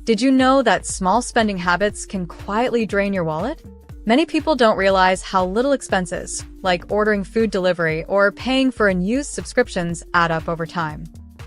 Did you know that small spending habits can quietly drain your wallet? Many people don't realize how little expenses, like ordering food delivery or paying for unused subscriptions, add up over time.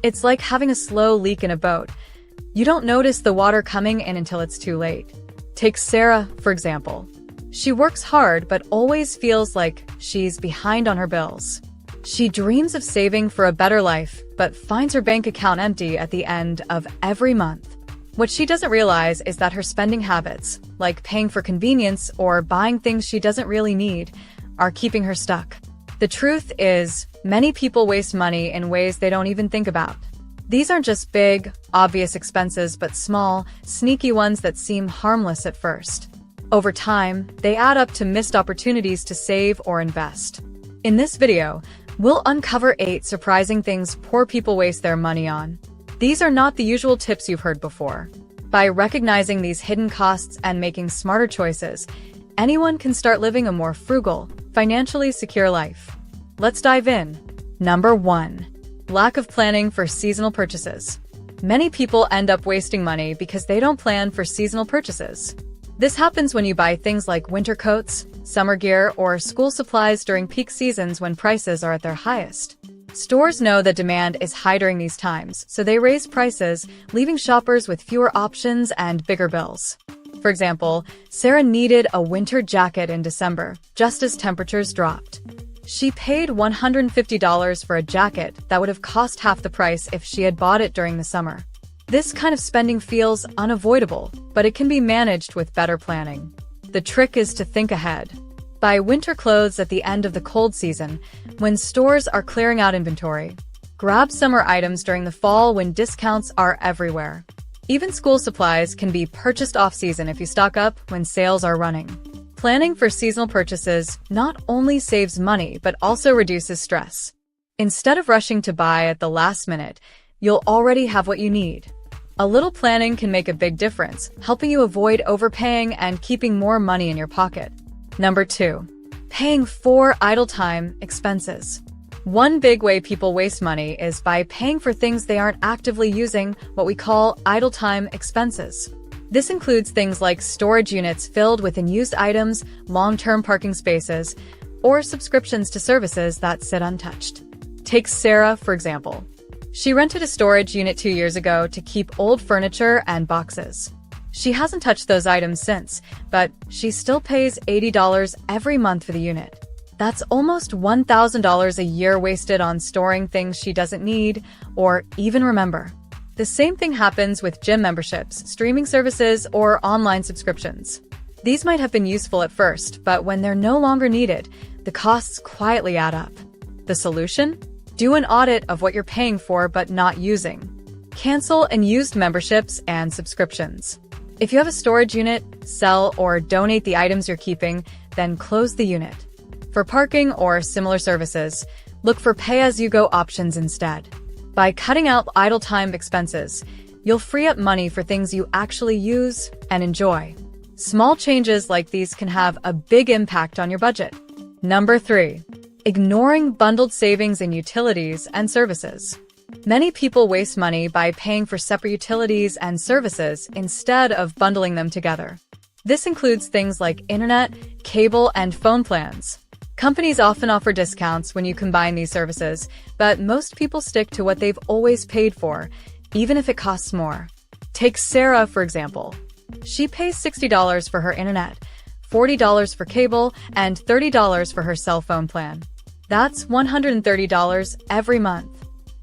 It's like having a slow leak in a boat. You don't notice the water coming in until it's too late. Take Sarah, for example. She works hard but always feels like she's behind on her bills. She dreams of saving for a better life, but finds her bank account empty at the end of every month. What she doesn't realize is that her spending habits, like paying for convenience or buying things she doesn't really need, are keeping her stuck. The truth is, many people waste money in ways they don't even think about. These aren't just big, obvious expenses, but small, sneaky ones that seem harmless at first. Over time, they add up to missed opportunities to save or invest. In this video, we'll uncover 8 surprising things poor people waste their money on. These are not the usual tips you've heard before. By recognizing these hidden costs and making smarter choices, anyone can start living a more frugal, financially secure life. Let's dive in. Number 1. Lack of planning for seasonal purchases. Many people end up wasting money because they don't plan for seasonal purchases. This happens when you buy things like winter coats, summer gear, or school supplies during peak seasons when prices are at their highest. Stores know that demand is high during these times, so they raise prices, leaving shoppers with fewer options and bigger bills. For example, Sarah needed a winter jacket in December, just as temperatures dropped. She paid $150 for a jacket that would have cost half the price if she had bought it during the summer. This kind of spending feels unavoidable, but it can be managed with better planning. The trick is to think ahead. Buy winter clothes at the end of the cold season, when stores are clearing out inventory. Grab summer items during the fall when discounts are everywhere. Even school supplies can be purchased off-season if you stock up when sales are running. Planning for seasonal purchases not only saves money but also reduces stress. Instead of rushing to buy at the last minute, you'll already have what you need. A little planning can make a big difference, helping you avoid overpaying and keeping more money in your pocket. Number 2. Paying for idle time expenses. One big way people waste money is by paying for things they aren't actively using, what we call idle time expenses. This includes things like storage units filled with unused items, long-term parking spaces, or subscriptions to services that sit untouched. Take Sarah, for example. She rented a storage unit 2 years ago to keep old furniture and boxes. She hasn't touched those items since, but she still pays $80 every month for the unit. That's almost $1,000 a year wasted on storing things she doesn't need or even remember. The same thing happens with gym memberships, streaming services, or online subscriptions. These might have been useful at first, but when they're no longer needed, the costs quietly add up. The solution? Do an audit of what you're paying for but not using. Cancel unused memberships and subscriptions. If you have a storage unit, sell or donate the items you're keeping, then close the unit. For parking or similar services, look for pay-as-you-go options instead. By cutting out idle time expenses, you'll free up money for things you actually use and enjoy. Small changes like these can have a big impact on your budget. Number 3. Ignoring bundled savings in utilities and services. Many people waste money by paying for separate utilities and services instead of bundling them together. This includes things like internet, cable, and phone plans. Companies often offer discounts when you combine these services, but most people stick to what they've always paid for, even if it costs more. Take Sarah, for example. She pays $60 for her internet, $40 for cable, and $30 for her cell phone plan. That's $130 every month.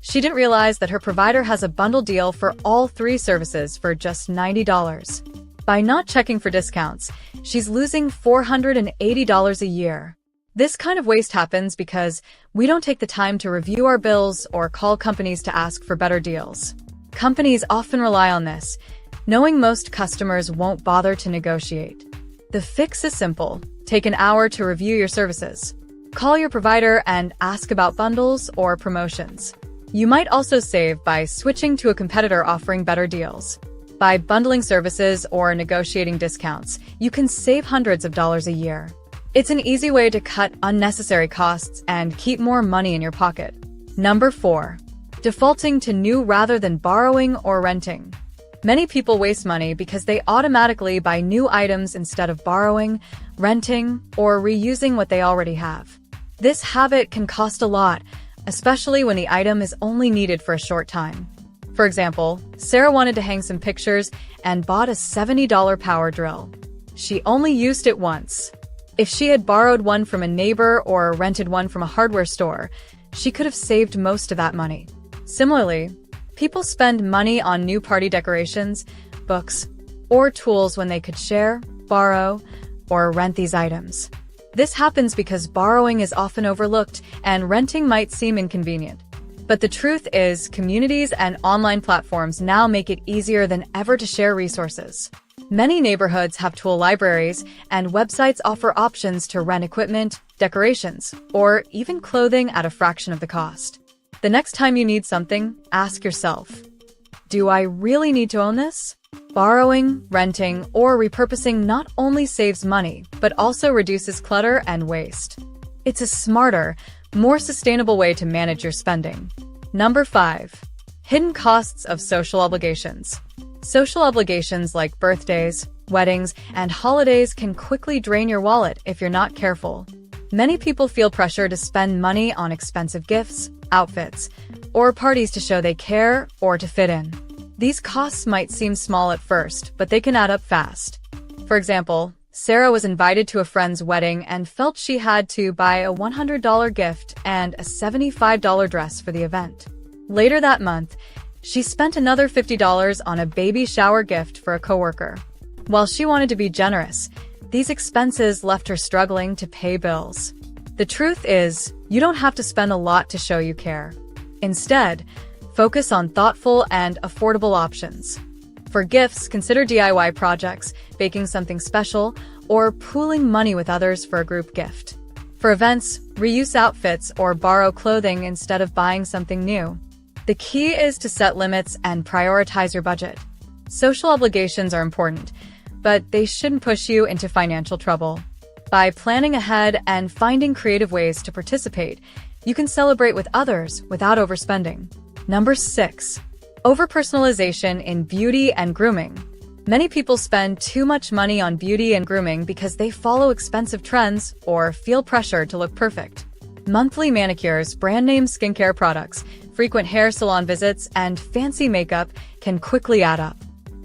She didn't realize that her provider has a bundle deal for all 3 services for just $90. By not checking for discounts, she's losing $480 a year. This kind of waste happens because we don't take the time to review our bills or call companies to ask for better deals. Companies often rely on this, knowing most customers won't bother to negotiate. The fix is simple. Take an hour to review your services. Call your provider and ask about bundles or promotions. You might also save by switching to a competitor offering better deals. By bundling services or negotiating discounts, you can save hundreds of dollars a year. It's an easy way to cut unnecessary costs and keep more money in your pocket. Number 4. Defaulting to new rather than borrowing or renting. Many people waste money because they automatically buy new items instead of borrowing, renting, or reusing what they already have. This habit can cost a lot, especially when the item is only needed for a short time. For example, Sarah wanted to hang some pictures and bought a $70 power drill. She only used it once. If she had borrowed one from a neighbor or rented one from a hardware store, she could have saved most of that money. Similarly, people spend money on new party decorations, books, or tools when they could share, borrow, or rent these items. This happens because borrowing is often overlooked and renting might seem inconvenient. But the truth is, communities and online platforms now make it easier than ever to share resources. Many neighborhoods have tool libraries, and websites offer options to rent equipment, decorations, or even clothing at a fraction of the cost. The next time you need something, ask yourself, do I really need to own this? Borrowing, renting, or repurposing not only saves money, but also reduces clutter and waste. It's a smarter, more sustainable way to manage your spending. Number 5. Hidden costs of social obligations. Social obligations like birthdays, weddings, and holidays can quickly drain your wallet if you're not careful. Many people feel pressure to spend money on expensive gifts, outfits, or parties to show they care or to fit in. These costs might seem small at first, but they can add up fast. For example, Sarah was invited to a friend's wedding and felt she had to buy a $100 gift and a $75 dress for the event. Later that month, she spent another $50 on a baby shower gift for a coworker. While she wanted to be generous, these expenses left her struggling to pay bills. The truth is, you don't have to spend a lot to show you care. Instead, focus on thoughtful and affordable options. For gifts, consider DIY projects, baking something special, or pooling money with others for a group gift. For events, reuse outfits or borrow clothing instead of buying something new. The key is to set limits and prioritize your budget. Social obligations are important, but they shouldn't push you into financial trouble. By planning ahead and finding creative ways to participate, you can celebrate with others without overspending. Number 6. Overpersonalization in beauty and grooming. Many people spend too much money on beauty and grooming because they follow expensive trends or feel pressure to look perfect. Monthly manicures, brand name skincare products, frequent hair salon visits, and fancy makeup can quickly add up.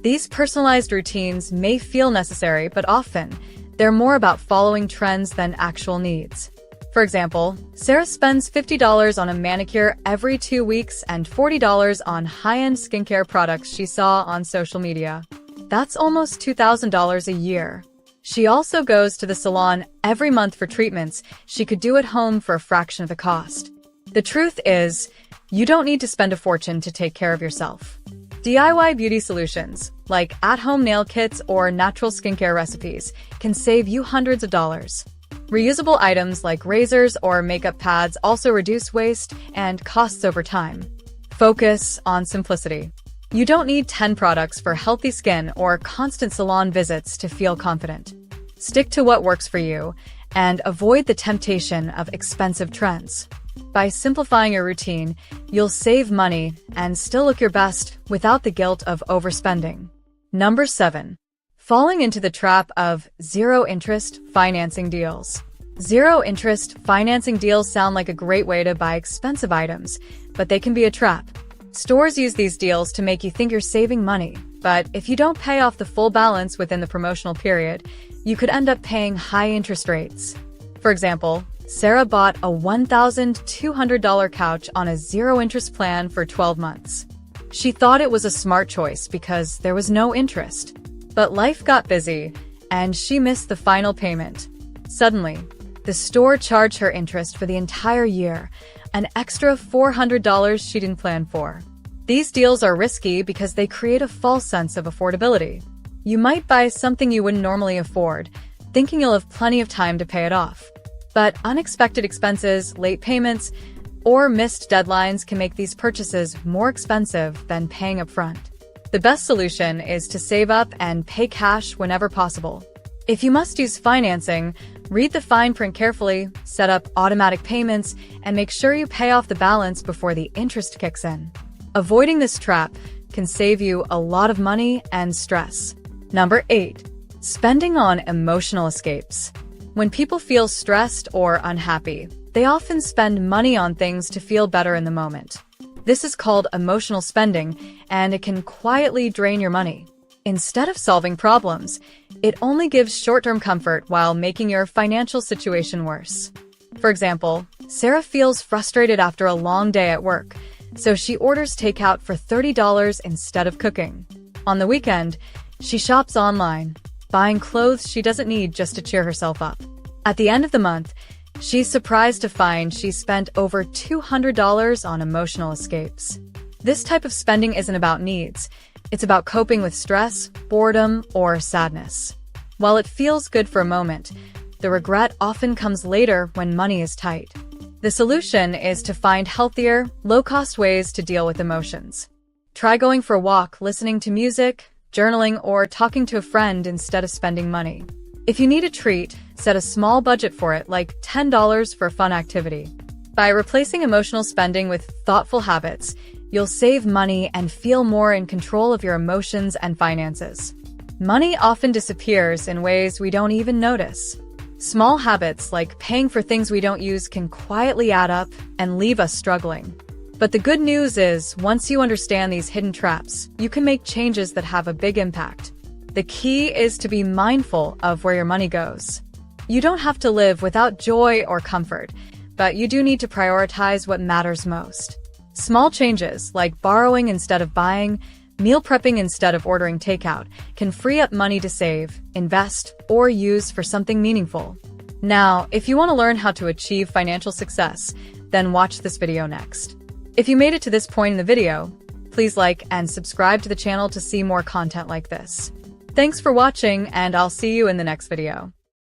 These personalized routines may feel necessary, but often, they're more about following trends than actual needs. For example, Sarah spends $50 on a manicure every 2 weeks and $40 on high-end skincare products she saw on social media. That's almost $2,000 a year. She also goes to the salon every month for treatments she could do at home for a fraction of the cost. The truth is, you don't need to spend a fortune to take care of yourself. DIY beauty solutions, like at-home nail kits or natural skincare recipes, can save you hundreds of dollars. Reusable items like razors or makeup pads also reduce waste and costs over time. Focus on simplicity. You don't need 10 products for healthy skin or constant salon visits to feel confident. Stick to what works for you and avoid the temptation of expensive trends. By simplifying your routine, you'll save money and still look your best without the guilt of overspending. Number 7. Falling into the trap of zero-interest financing deals. Zero-interest financing deals sound like a great way to buy expensive items, but they can be a trap. Stores use these deals to make you think you're saving money, but if you don't pay off the full balance within the promotional period, you could end up paying high interest rates. For example, Sarah bought a $1,200 couch on a zero-interest plan for 12 months. She thought it was a smart choice because there was no interest. But life got busy, and she missed the final payment. Suddenly, the store charged her interest for the entire year, an extra $400 she didn't plan for. These deals are risky because they create a false sense of affordability. You might buy something you wouldn't normally afford, thinking you'll have plenty of time to pay it off. But unexpected expenses, late payments, or missed deadlines can make these purchases more expensive than paying upfront. The best solution is to save up and pay cash whenever possible. If you must use financing, read the fine print carefully, set up automatic payments, and make sure you pay off the balance before the interest kicks in. Avoiding this trap can save you a lot of money and stress. Number 8. Spending on emotional escapes. When people feel stressed or unhappy, they often spend money on things to feel better in the moment. This is called emotional spending, and it can quietly drain your money. Instead of solving problems, it only gives short-term comfort while making your financial situation worse. For example, Sarah feels frustrated after a long day at work, so she orders takeout for $30 instead of cooking. On the weekend, she shops online, buying clothes she doesn't need just to cheer herself up. At the end of the month, she's surprised to find she spent over $200 on emotional escapes. This type of spending isn't about needs. It's about coping with stress, boredom, or sadness. While it feels good for a moment, the regret often comes later when money is tight. The solution is to find healthier, low-cost ways to deal with emotions. Try going for a walk, listening to music, journaling, or talking to a friend instead of spending money. If you need a treat, set a small budget for it, like $10 for a fun activity. By replacing emotional spending with thoughtful habits, you'll save money and feel more in control of your emotions and finances. Money often disappears in ways we don't even notice. Small habits like paying for things we don't use can quietly add up and leave us struggling. But the good news is, once you understand these hidden traps, you can make changes that have a big impact. The key is to be mindful of where your money goes. You don't have to live without joy or comfort, but you do need to prioritize what matters most. Small changes, like borrowing instead of buying, meal prepping instead of ordering takeout, can free up money to save, invest, or use for something meaningful. Now, if you want to learn how to achieve financial success, then watch this video next. If you made it to this point in the video, please like and subscribe to the channel to see more content like this. Thanks for watching, and I'll see you in the next video.